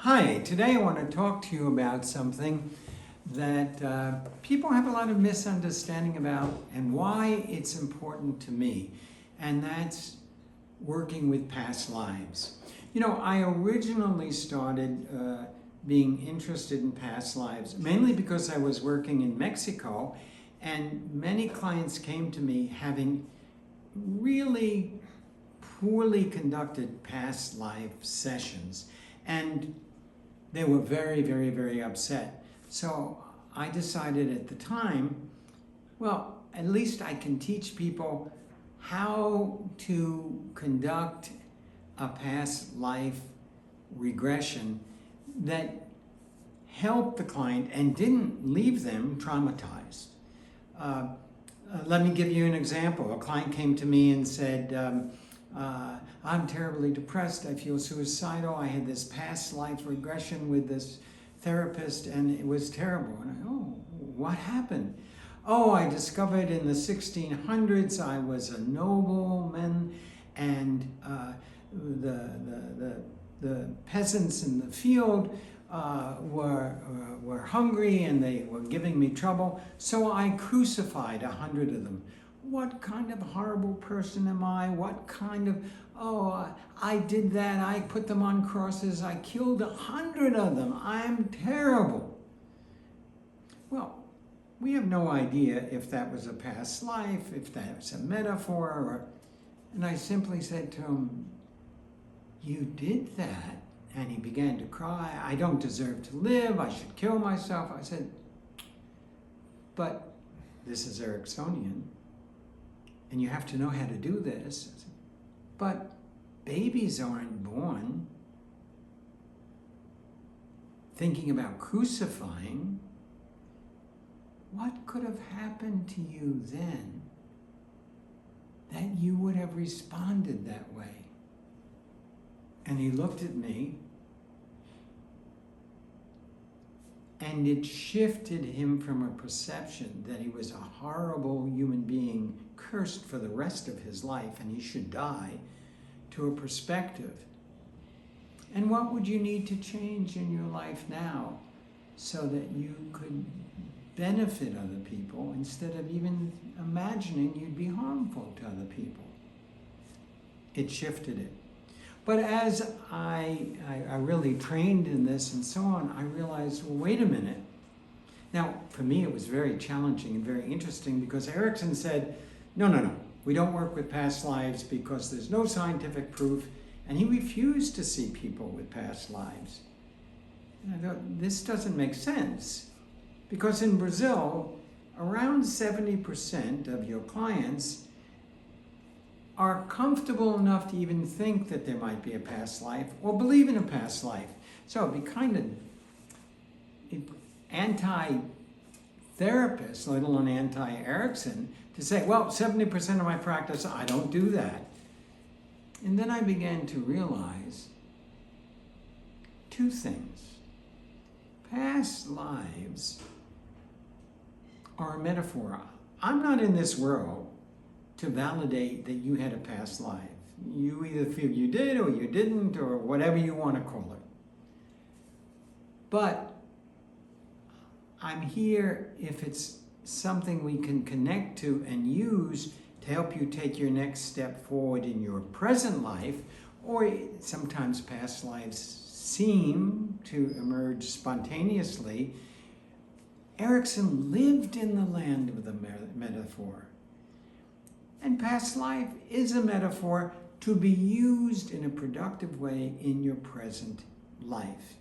Hi, today I want to talk to you about something that people have a lot of misunderstanding about and why it's important to me, and that's working with past lives. You know, I originally started being interested in past lives mainly because I was working in Mexico, and many clients came to me having really poorly conducted past life sessions, and they were very, very, very upset. So I decided at the time, well, at least I can teach people how to conduct a past life regression that helped the client and didn't leave them traumatized. Let me give you an example. A client came to me and said, I'm terribly depressed, I feel suicidal, I had this past life regression with this therapist and it was terrible. And what happened? Oh, I discovered in the 1600s I was a nobleman, and the peasants in the field were hungry and they were giving me trouble, so I crucified 100 of them. What kind of horrible person am I? What kind of, I did that, I put them on crosses, I killed 100 of them, I'm terrible. Well, we have no idea if that was a past life, if that's a metaphor, and I simply said to him, you did that? And he began to cry, I don't deserve to live, I should kill myself. I said, but this is Ericksonian, and you have to know how to do this. But babies aren't born thinking about crucifying. What could have happened to you then that you would have responded that way? And he looked at me, and it shifted him from a perception that he was a horrible human being, cursed for the rest of his life, and he should die, to a perspective. And what would you need to change in your life now so that you could benefit other people instead of even imagining you'd be harmful to other people? It shifted it. But as I really trained in this and so on, I realized, well, wait a minute. Now, for me, it was very challenging and very interesting because Erickson said, no, we don't work with past lives because there's no scientific proof, and he refused to see people with past lives. And I thought, this doesn't make sense, because in Brazil, around 70% of your clients are comfortable enough to even think that there might be a past life or believe in a past life. So it'd be kind of anti-therapist, let alone anti-Erickson, to say, well, 70% of my practice, I don't do that. And then I began to realize two things. Past lives are a metaphor. I'm not in this world to validate that you had a past life. You either feel you did or you didn't, or whatever you want to call it. But I'm here if it's something we can connect to and use to help you take your next step forward in your present life, or sometimes past lives seem to emerge spontaneously. Erickson lived in the land of the metaphor. And past life is a metaphor to be used in a productive way in your present life.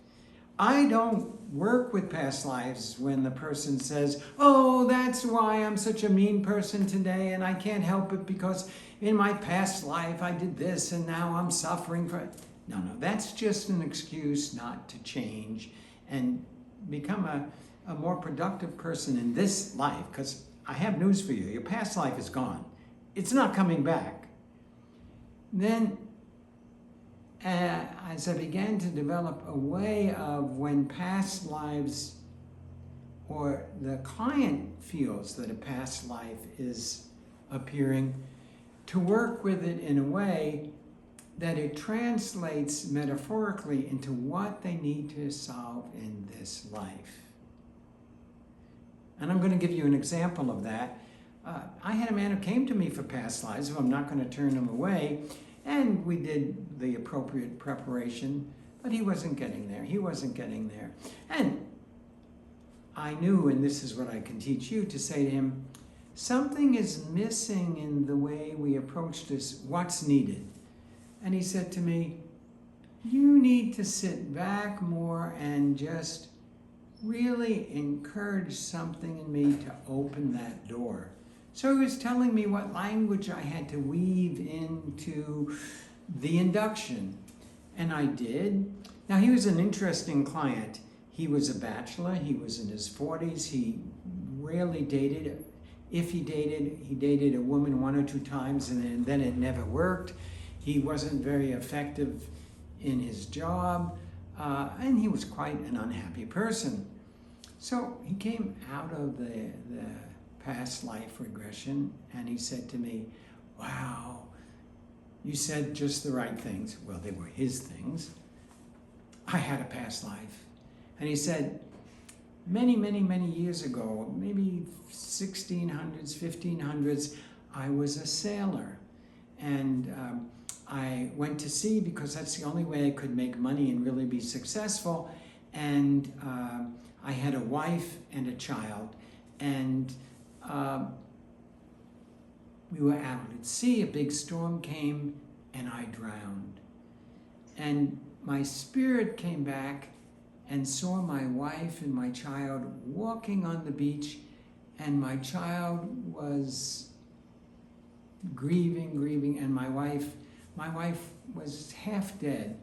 I don't work with past lives when the person says, oh, that's why I'm such a mean person today and I can't help it because in my past life I did this and now I'm suffering for it. No, that's just an excuse not to change and become a more productive person in this life, because I have news for you. Your past life is gone. It's not coming back. Then, as I began to develop a way of when past lives or the client feels that a past life is appearing, to work with it in a way that it translates metaphorically into what they need to solve in this life. And I'm going to give you an example of that. I had a man who came to me for past lives, so I'm not going to turn him away, and we did the appropriate preparation, but he wasn't getting there. He wasn't getting there. And I knew, and this is what I can teach you, to say to him, something is missing in the way we approach this. What's needed? And he said to me, you need to sit back more and just really encourage something in me to open that door. So he was telling me what language I had to weave into the induction. And I did. Now, he was an interesting client. He was a bachelor. He was in his 40s. He rarely dated. If he dated a woman 1 or 2 times, and then it never worked. He wasn't very effective in his job, and he was quite an unhappy person. So he came out of the past life regression, and he said to me, wow, you said just the right things. Well, they were his things. I had a past life. And he said, many, many, many years ago, maybe 1600s, 1500s, I was a sailor. And I went to sea because that's the only way I could make money and really be successful. And I had a wife and a child. And we were out at sea, a big storm came, and I drowned. And my spirit came back and saw my wife and my child walking on the beach, and my child was grieving, and my wife was half dead.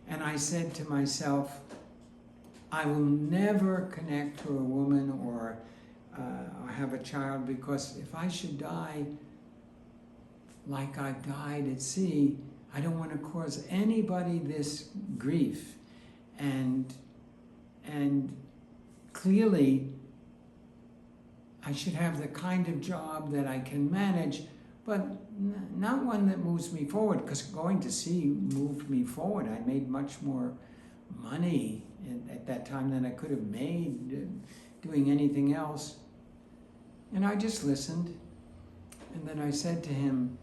And I said to myself, I will never connect to a woman or have a child, because if I should die like I died at sea, I don't want to cause anybody this grief. And clearly, I should have the kind of job that I can manage, but not one that moves me forward, because going to sea moved me forward. I made much more money at that time than I could have made doing anything else. And I just listened. And then I said to him,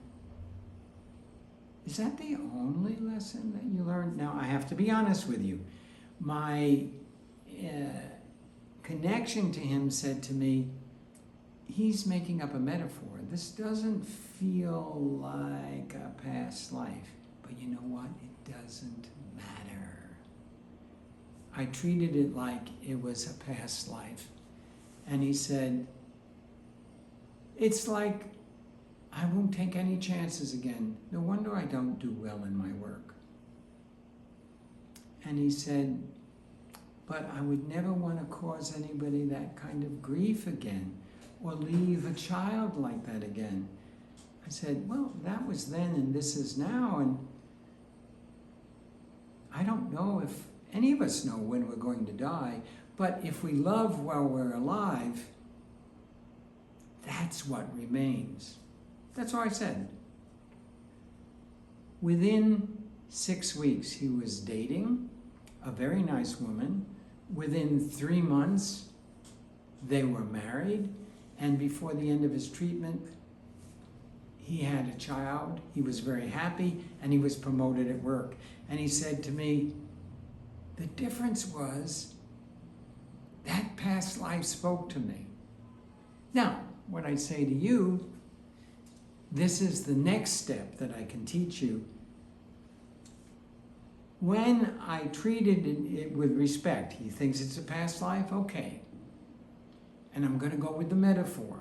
is that the only lesson that you learned? Now, I have to be honest with you. My connection to him said to me, he's making up a metaphor. This doesn't feel like a past life. But you know what? It doesn't matter. I treated it like it was a past life. And he said, it's like I won't take any chances again. No wonder I don't do well in my work. And he said, but I would never want to cause anybody that kind of grief again, or leave a child like that again. I said, well, that was then and this is now, and I don't know if any of us know when we're going to die, but if we love while we're alive, that's what remains. That's all I said. Within 6 weeks, he was dating a very nice woman. Within 3 months, they were married. And before the end of his treatment, he had a child. He was very happy, and he was promoted at work. And he said to me, the difference was that past life spoke to me. Now, what I say to you, this is the next step that I can teach you. When I treated it with respect, he thinks it's a past life, okay. And I'm going to go with the metaphor.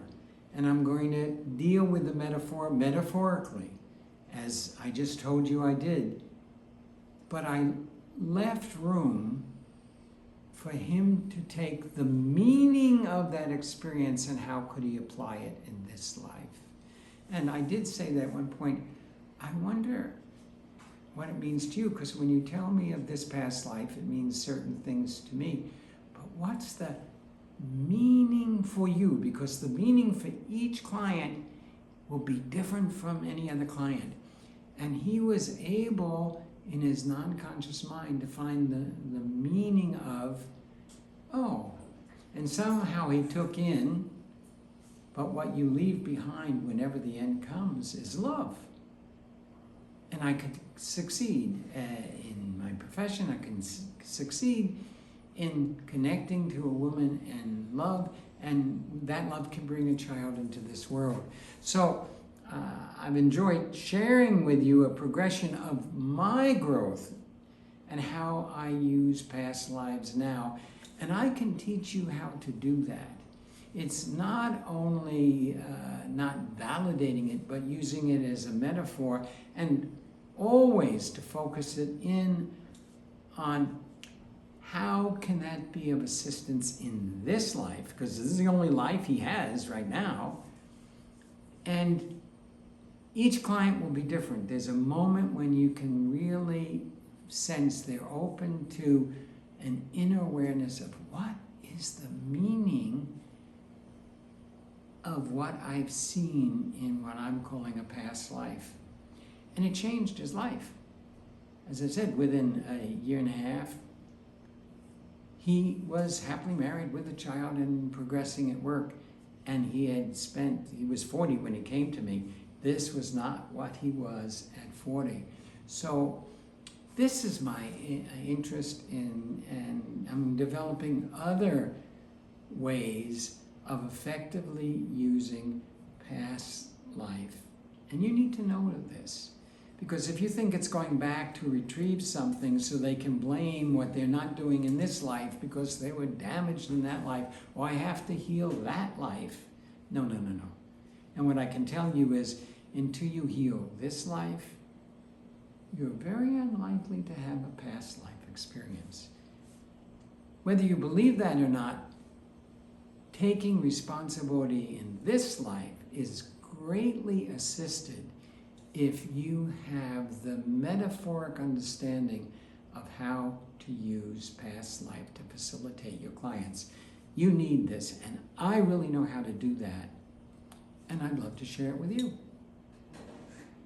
And I'm going to deal with the metaphor metaphorically, as I just told you I did. But I left room for him to take the meaning of that experience and how could he apply it in this life. And I did say that at one point, I wonder what it means to you, because when you tell me of this past life, it means certain things to me. But what's the meaning for you? Because the meaning for each client will be different from any other client. And he was able, in his non-conscious mind, to find the meaning of, oh, and somehow he took in, but what you leave behind whenever the end comes is love. And I could succeed in my profession, I can succeed in connecting to a woman and love, and that love can bring a child into this world. So I've enjoyed sharing with you a progression of my growth and how I use past lives now. And I can teach you how to do that. It's not only not validating it, but using it as a metaphor, and always to focus it in on how can that be of assistance in this life, because this is the only life he has right now. And each client will be different. There's a moment when you can really sense they're open to an inner awareness of what is the meaning of what I've seen in what I'm calling a past life. And it changed his life. As I said, within a year and a half, he was happily married with a child and progressing at work. And he was 40 when he came to me. This was not what he was at 40. So this is my interest in, and I'm developing other ways of effectively using past life. And you need to know this, because if you think it's going back to retrieve something so they can blame what they're not doing in this life because they were damaged in that life, or I have to heal that life. No, no, no, no. And what I can tell you is, until you heal this life, you're very unlikely to have a past life experience. Whether you believe that or not, taking responsibility in this life is greatly assisted if you have the metaphoric understanding of how to use past life to facilitate your clients. You need this, and I really know how to do that, and I'd love to share it with you.